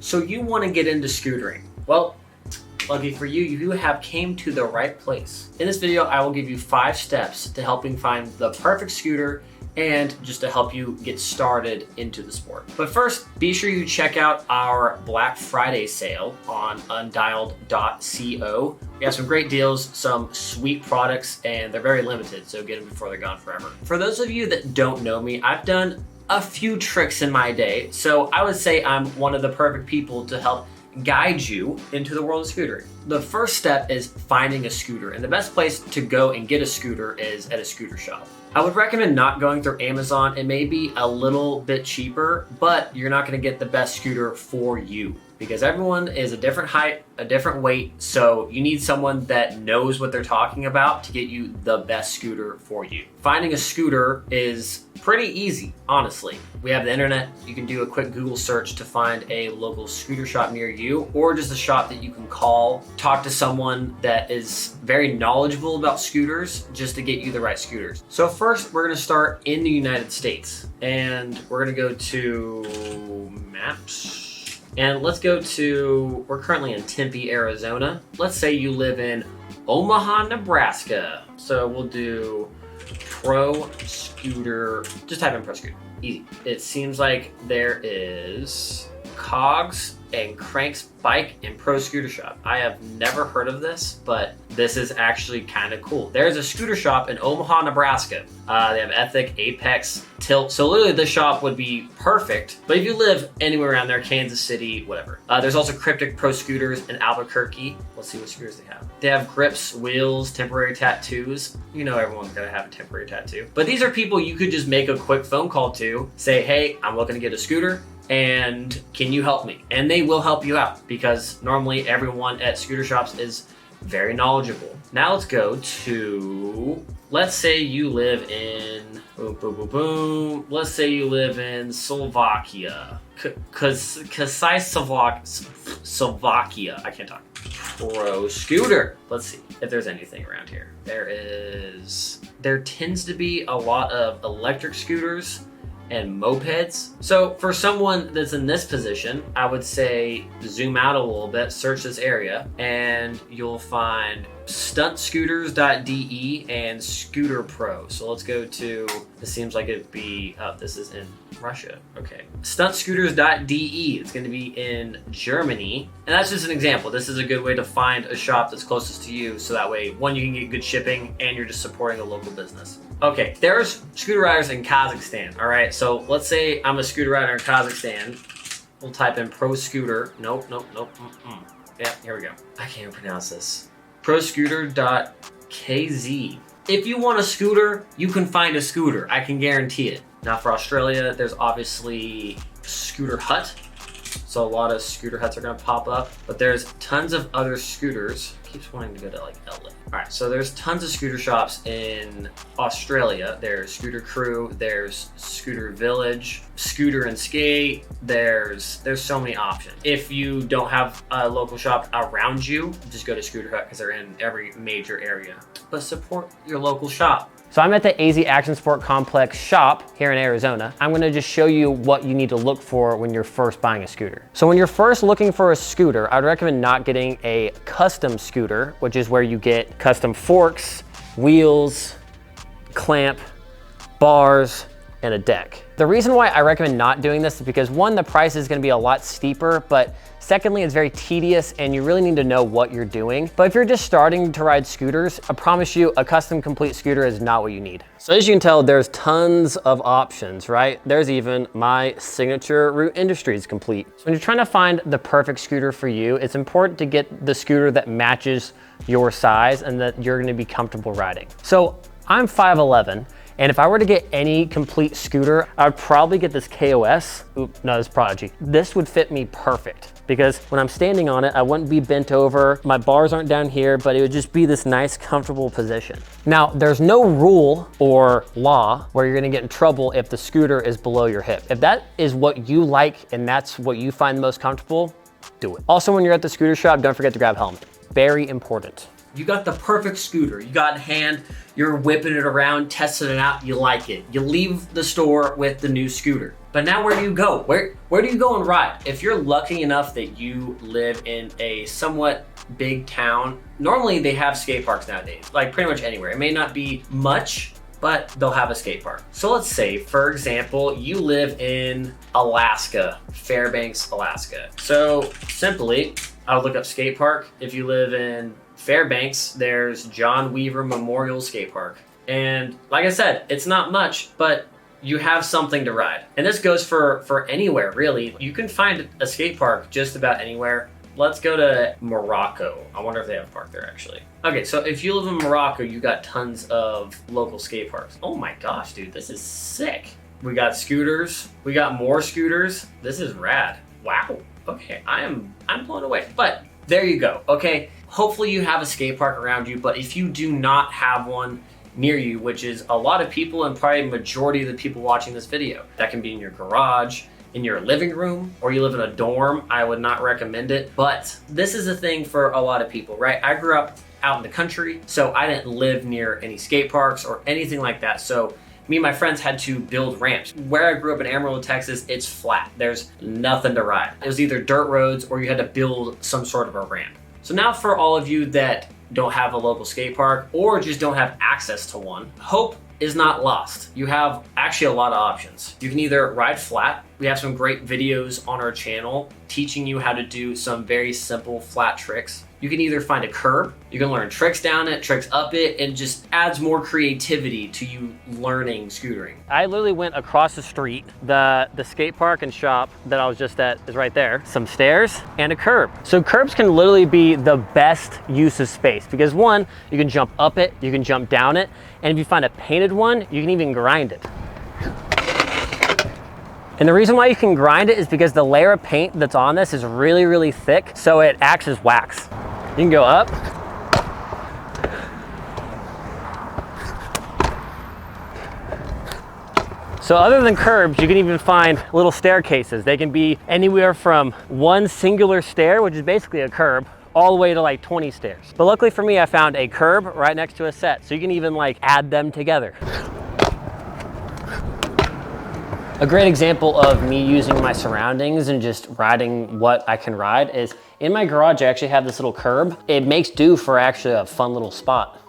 So you want to get into scootering. Well, lucky for you, you have came to the right place. In this video, I will give you 5 steps to helping find the perfect scooter and just to help you get started into the sport. But first, be sure you check out our Black Friday sale on undialed.co. We have some great deals, some sweet products, and they're very limited, so get them before they're gone forever. For those of you that don't know me, I've done a few tricks in my day, so I would say I'm one of the perfect people to help guide you into the world of scootering. The first step is finding a scooter, and the best place to go and get a scooter is at a scooter shop. I would recommend not going through Amazon. It may be a little bit cheaper, but you're not gonna get the best scooter for you because everyone is a different height, a different weight, so you need someone that knows what they're talking about to get you the best scooter for you. Finding a scooter is pretty easy, honestly. We have the internet. You can do a quick Google search to find a local scooter shop near you, or just a shop that you can call, talk to someone that is very knowledgeable about scooters just to get you the right scooters. So first, we're gonna start in the United States, and we're gonna go to Maps. And let's go to, we're currently in Tempe, Arizona. Let's say you live in Omaha, Nebraska. So we'll do Pro Scooter, just type in Pro Scooter, easy. It seems like there is Cogs and Cranks Bike and Pro Scooter Shop. I have never heard of this, but this is actually kind of cool. There's a scooter shop in Omaha, Nebraska. They have Ethic, Apex, Tilt. So literally this shop would be perfect, but if you live anywhere around there, Kansas City, whatever. There's also Cryptic Pro Scooters in Albuquerque. Let's see what scooters they have. They have grips, wheels, temporary tattoos. You know everyone's gonna have a temporary tattoo. But these are people you could just make a quick phone call to, say, hey, I'm looking to get a scooter, and can you help me? And they will help you out because normally everyone at scooter shops is very knowledgeable. Now let's go to, let's say you live in, boom, boom, boom, boom. Let's say you live in Slovakia. Slovakia, I can't talk. Pro Scooter. Let's see if there's anything around here. There tends to be a lot of electric scooters and mopeds. So for someone that's in this position, I would say zoom out a little bit, search this area, and you'll find stuntscooters.de and Scooter Pro. So let's go to, this seems like it'd be, oh, this is in Russia. Okay. Stuntscooters.de. It's going to be in Germany. And that's just an example. This is a good way to find a shop that's closest to you. So that way, one, you can get good shipping and you're just supporting a local business. Okay, there's scooter riders in Kazakhstan. All right, so let's say I'm a scooter rider in Kazakhstan. We'll type in Pro Scooter. Nope. Yeah, here we go. I can't even pronounce this. proscooter.kz. If you want a scooter, you can find a scooter. I can guarantee it. Now for Australia, there's obviously Scooter Hut. So a lot of scooter huts are gonna pop up, but there's tons of other scooters. Keeps wanting to go to like LA. All right, so there's tons of scooter shops in Australia. There's Scooter Crew, there's Scooter Village, Scooter and Skate. There's so many options. If you don't have a local shop around you, just go to Scooter Hut because they're in every major area. But support your local shop. So I'm at the AZ Action Sport Complex shop here in Arizona. I'm gonna just show you what you need to look for when you're first buying a scooter. So when you're first looking for a scooter, I'd recommend not getting a custom scooter, which is where you get custom forks, wheels, clamp, bars, and a deck. The reason why I recommend not doing this is because one, the price is gonna be a lot steeper, but secondly, it's very tedious and you really need to know what you're doing. But if you're just starting to ride scooters, I promise you a custom complete scooter is not what you need. So as you can tell, there's tons of options, right? There's even my signature Root Industries complete. So when you're trying to find the perfect scooter for you, it's important to get the scooter that matches your size and that you're gonna be comfortable riding. So I'm 5'11", and if I were to get any complete scooter, I would probably get this KOS. Oop, no, this Prodigy. This would fit me perfect because when I'm standing on it, I wouldn't be bent over. My bars aren't down here, but it would just be this nice, comfortable position. Now, there's no rule or law where you're gonna get in trouble if the scooter is below your hip. If that is what you like and that's what you find most comfortable, do it. Also, when you're at the scooter shop, don't forget to grab a helmet. Very important. You got the perfect scooter. You got in hand, you're whipping it around, testing it out, you like it. You leave the store with the new scooter. But now where do you go? Where do you go and ride? If you're lucky enough that you live in a somewhat big town, normally they have skate parks nowadays, like pretty much anywhere. It may not be much, but they'll have a skate park. So let's say, for example, you live in Alaska, Fairbanks, Alaska. So simply, I'll look up skate park. If you live in Fairbanks, there's John Weaver Memorial Skate Park. And like I said, it's not much, but you have something to ride. And this goes for anywhere, really. You can find a skate park just about anywhere. Let's go to Morocco. I wonder if they have a park there, actually. Okay, so if you live in Morocco, you got tons of local skate parks. Oh my gosh, dude, this is sick. We got scooters. We got more scooters. This is rad. Wow. Okay, I'm blown away. But there you go, okay? Hopefully you have a skate park around you, but if you do not have one near you, which is a lot of people and probably majority of the people watching this video, that can be in your garage, in your living room, or you live in a dorm, I would not recommend it. But this is a thing for a lot of people, right? I grew up out in the country, so I didn't live near any skate parks or anything like that. So me and my friends had to build ramps. Where I grew up in Amarillo, Texas, it's flat. There's nothing to ride. It was either dirt roads or you had to build some sort of a ramp. So now for all of you that don't have a local skate park or just don't have access to one, hope is not lost. You have actually a lot of options. You can either ride flat. We have some great videos on our channel teaching you how to do some very simple flat tricks. You can either find a curb, you can learn tricks down it, tricks up it, and just adds more creativity to you learning scootering. I literally went across the street. The skate park and shop that I was just at is right there. Some stairs and a curb. So curbs can literally be the best use of space because one, you can jump up it, you can jump down it, and if you find a painted one, you can even grind it. And the reason why you can grind it is because the layer of paint that's on this is really, really thick, so it acts as wax. You can go up. So other than curbs, you can even find little staircases. They can be anywhere from one singular stair, which is basically a curb, all the way to like 20 stairs. But luckily for me, I found a curb right next to a set, so you can even like add them together. A great example of me using my surroundings and just riding what I can ride is in my garage, I actually have this little curb. It makes do for actually a fun little spot.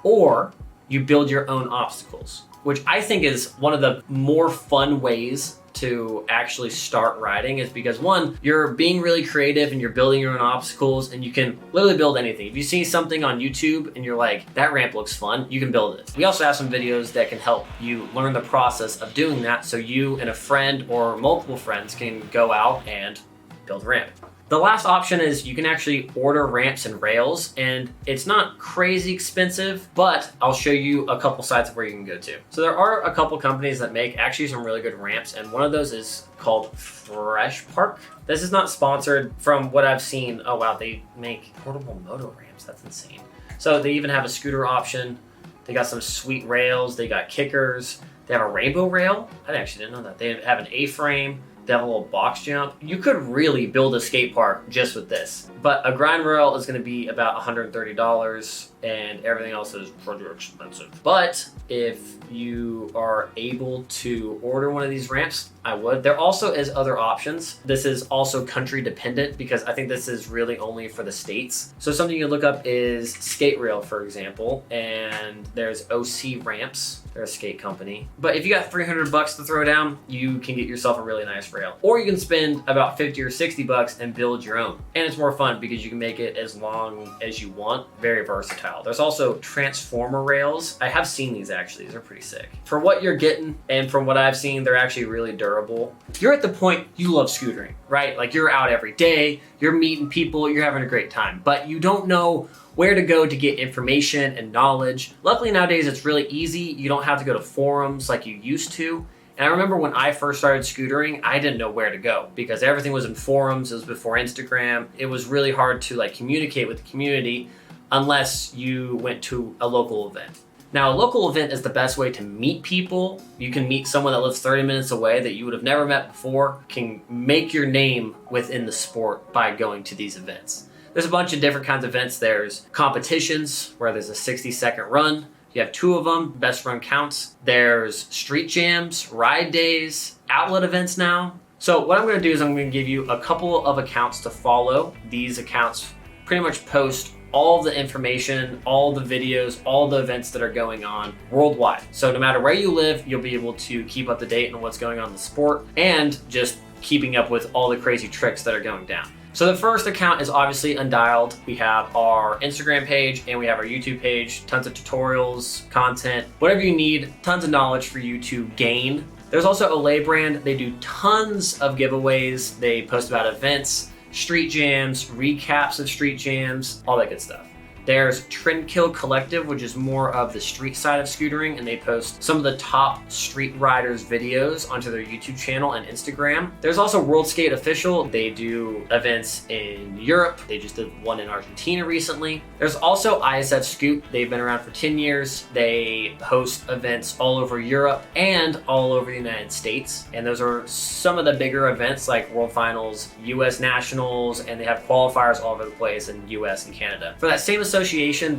Or you build your own obstacles, which I think is one of the more fun ways to actually start riding is because one, you're being really creative and you're building your own obstacles and you can literally build anything. If you see something on YouTube and you're like, that ramp looks fun, you can build it. We also have some videos that can help you learn the process of doing that so you and a friend or multiple friends can go out and build a ramp. The last option is you can actually order ramps and rails, and it's not crazy expensive, but I'll show you a couple sites of where you can go to. So there are a couple companies that make actually some really good ramps, and one of those is called Fresh Park. This is not sponsored. From what I've seen, oh wow, they make portable moto ramps. That's insane. So they even have a scooter option. They got some sweet rails. They got kickers. They have a rainbow rail. I actually didn't know that. They have an A-frame. They have a little box jump. You could really build a skate park just with this. But a grind rail is gonna be about $130 and everything else is pretty expensive. But if you are able to order one of these ramps, I would. There also is other options. This is also country dependent because I think this is really only for the States. So something you look up is Skate Rail, for example, and there's OC Ramps. They're a skate company. But if you got 300 bucks to throw down, you can get yourself a really nice rail. Or you can spend about 50 or 60 bucks and build your own. And it's more fun because you can make it as long as you want. Very versatile. There's also transformer rails. I have seen these actually. These are pretty sick. For what you're getting and from what I've seen, they're actually really durable. You're at the point you love scootering, right? Like you're out every day, you're meeting people, you're having a great time, but you don't know where to go to get information and knowledge. Luckily nowadays it's really easy. You don't have to go to forums like you used to. And I remember when I first started scootering, I didn't know where to go because everything was in forums. It was before Instagram. It was really hard to like communicate with the community unless you went to a local event. Now, a local event is the best way to meet people. You can meet someone that lives 30 minutes away that you would have never met before, can make your name within the sport by going to these events. There's a bunch of different kinds of events. There's competitions where there's a 60-second run. You have 2 of them, best run counts. There's street jams, ride days, outlet events now. So what I'm gonna do is I'm gonna give you a couple of accounts to follow. These accounts pretty much post all the information, all the videos, all the events that are going on worldwide. So no matter where you live, you'll be able to keep up to date on what's going on in the sport and just keeping up with all the crazy tricks that are going down. So the first account is obviously Undialed. We have our Instagram page and we have our YouTube page, tons of tutorials, content, whatever you need, tons of knowledge for you to gain. There's also Olay brand. They do tons of giveaways. They post about events, street jams, recaps of street jams, all that good stuff. There's Trendkill Collective, which is more of the street side of scootering, and they post some of the top street riders videos onto their YouTube channel and Instagram. There's also World Skate Official. They do events in Europe. They just did one in Argentina recently. There's also ISF Scoot. They've been around for 10 years. They host events all over Europe and all over the United States. And those are some of the bigger events like World Finals, US Nationals, and they have qualifiers all over the place in US and Canada. For that same association,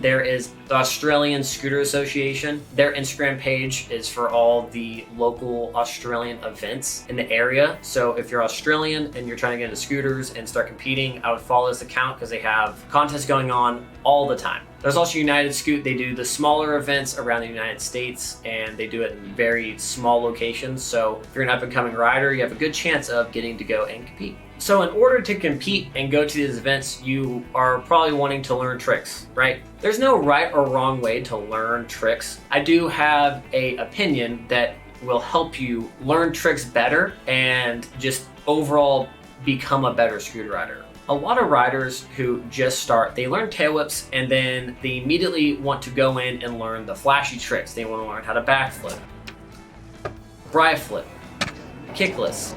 there is the Australian Scooter Association. Their Instagram page is for all the local Australian events in the area. So if you're Australian and you're trying to get into scooters and start competing, I would follow this account because they have contests going on all the time. There's also United Scoot. They do the smaller events around the United States and they do it in very small locations. So if you're an up and coming rider, you have a good chance of getting to go and compete. So in order to compete and go to these events, you are probably wanting to learn tricks, right? There's no right or wrong way to learn tricks. I do have an opinion that will help you learn tricks better and just overall become a better scooter rider. A lot of riders who just start, they learn tail whips and then they immediately want to go in and learn the flashy tricks. They want to learn how to backflip, bri flip, kickless.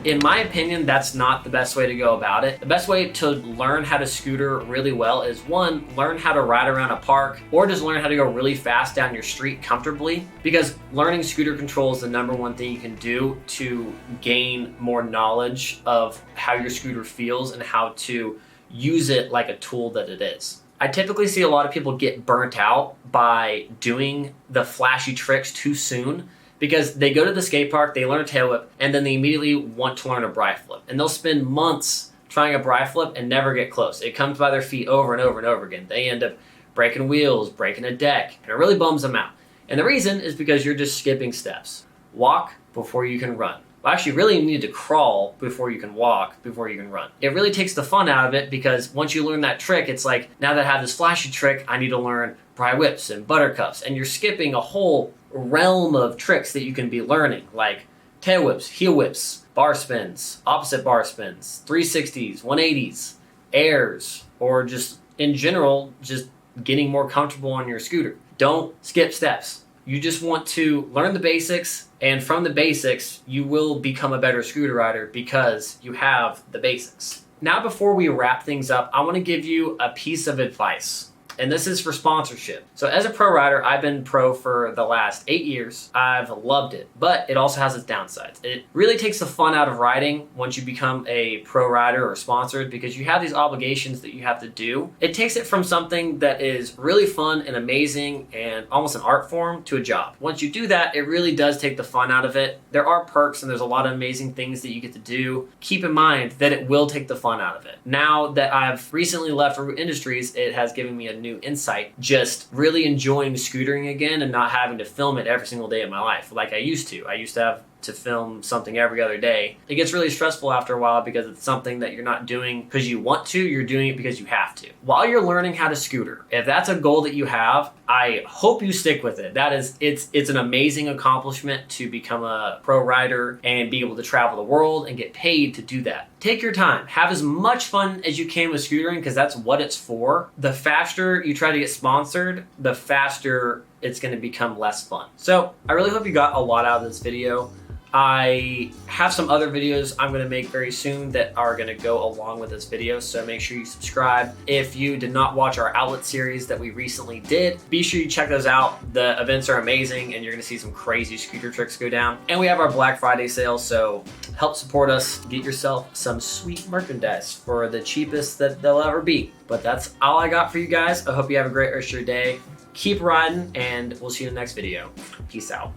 In my opinion, that's not the best way to go about it. The best way to learn how to scooter really well is 1, learn how to ride around a park or just learn how to go really fast down your street comfortably, because learning scooter control is the #1 thing you can do to gain more knowledge of how your scooter feels and how to use it like a tool that it is. I typically see a lot of people get burnt out by doing the flashy tricks too soon, because they go to the skate park, they learn a tail whip, and then they immediately want to learn a bri flip. And they'll spend months trying a bri flip and never get close. It comes by their feet over and over and over again. They end up breaking wheels, breaking a deck, and it really bums them out. And the reason is because you're just skipping steps. Walk before you can run. Well, actually, really you need to crawl before you can walk, before you can run. It really takes the fun out of it, because once you learn that trick, it's like, now that I have this flashy trick, I need to learn bri whips and buttercups, and you're skipping a whole realm of tricks that you can be learning, like tail whips, heel whips, bar spins, opposite bar spins, 360s, 180s, airs, or just in general, just getting more comfortable on your scooter. Don't skip steps. You just want to learn the basics, and from the basics, you will become a better scooter rider because you have the basics. Now, before we wrap things up, I want to give you a piece of advice. And this is for sponsorship. So as a pro rider, I've been pro for the last 8 years. I've loved it, but it also has its downsides. It really takes the fun out of riding once you become a pro rider or sponsored, because you have these obligations that you have to do. It takes it from something that is really fun and amazing and almost an art form to a job. Once you do that, it really does take the fun out of it. There are perks and there's a lot of amazing things that you get to do. Keep in mind that it will take the fun out of it. Now that I've recently left Root Industries, it has given me a new insight, just really enjoying scootering again and not having to film it every single day of my life like I used to. I used to have to film something every other day. It gets really stressful after a while because it's something that you're not doing because you want to, you're doing it because you have to. While you're learning how to scooter, if that's a goal that you have, I hope you stick with it. That is, it's an amazing accomplishment to become a pro rider and be able to travel the world and get paid to do that. Take your time. Have as much fun as you can with scootering, because that's what it's for. The faster you try to get sponsored, the faster it's going to become less fun. So I really hope you got a lot out of this video. I have some other videos I'm going to make very soon that are going to go along with this video, so make sure you subscribe. If you did not watch our outlet series that we recently did, be sure you check those out. The events are amazing and you're going to see some crazy scooter tricks go down. And we have our Black Friday sale, so help support us. Get yourself some sweet merchandise for the cheapest that they'll ever be. But that's all I got for you guys. I hope you have a great rest of your day. Keep riding, and we'll see you in the next video. Peace out.